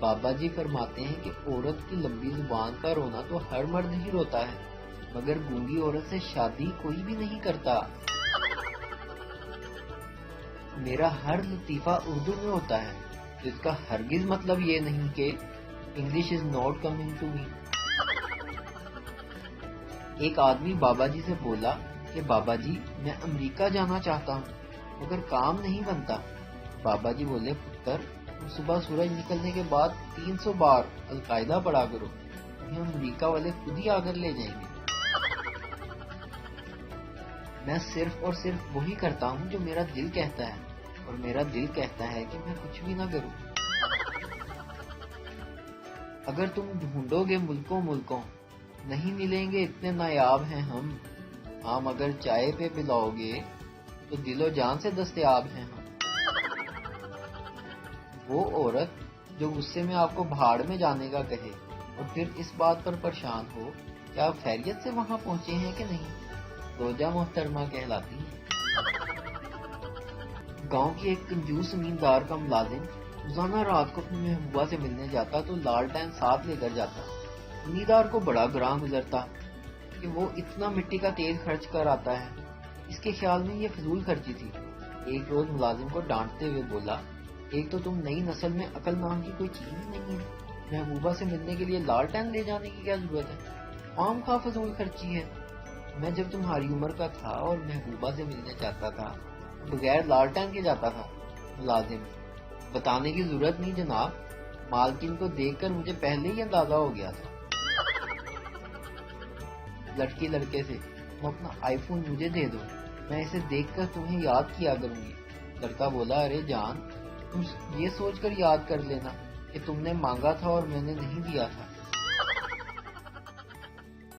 بابا جی فرماتے ہیں کہ عورت کی لمبی زبان کا رونا تو ہر مرد ہی روتا ہے، مگر گونگی عورت سے شادی کوئی بھی نہیں کرتا۔ میرا ہر لطیفہ اردو میں ہوتا ہے، جس کا ہرگز مطلب یہ نہیں کہ English is not coming to me. ایک آدمی بابا جی سے بولا کہ بابا جی میں امریکہ جانا چاہتا ہوں مگر کام نہیں بنتا۔ بابا جی بولے پتر تم صبح سورج نکلنے کے بعد 300 بار القاعدہ پڑھا کرو، تمہیں امریکہ والے خود ہی آ کر لے جائیں گے۔ میں صرف اور صرف وہی کرتا ہوں جو میرا دل کہتا ہے، اور میرا دل کہتا ہے کہ میں کچھ بھی نہ کروں۔ اگر تم ڈھونڈو گے ملکوں ملکوں، نہیں ملیں گے اتنے نایاب ہیں ہم اگر چائے پہ پلاؤ گے تو دل و جان سے دستیاب ہیں ہم۔ وہ عورت جو غصے میں آپ کو بھاڑ میں جانے کا کہے اور پھر اس بات پر پریشان ہو کہ آپ خیریت سے وہاں پہنچے ہیں کہ نہیں، روجہ محترمہ کہلاتی ہے۔ گاؤں کی ایک کنجوس زمیندار کا ملازم روزانہ رات کو اپنی محبوبہ سے ملنے جاتا تو لالٹین ساتھ لے کر جاتا۔ زمیندار کو بڑا گراں گزرتا کہ وہ اتنا مٹی کا تیل خرچ کر آتا ہے، اس کے خیال میں یہ فضول خرچی تھی۔ ایک روز ملازم کو ڈانٹتے ہوئے بولا، ایک تو تم نئی نسل میں عقل نام کی کوئی چیز ہی نہیں ہے، محبوبہ سے ملنے کے لیے لالٹین لے جانے کی کیا ضرورت ہے، خام خواہ فضول خرچی ہے۔ میں جب تمہاری عمر کا تھا اور محبوبہ سے ملنے جاتا تھا بغیر لالٹین کے جاتا تھا۔ ملازم، بتانے کی ضرورت نہیں جناب، مالکن کو دیکھ کر مجھے پہلے ہی اندازہ ہو گیا تھا۔ لڑکی لڑکے سے، تم اپنا آئی فون مجھے دے دو، میں اسے دیکھ کر تمہیں یاد کیا کروں گی۔ لڑکا بولا، ارے جان تم یہ سوچ کر یاد کر لینا کہ تم نے مانگا تھا اور میں نے نہیں دیا تھا۔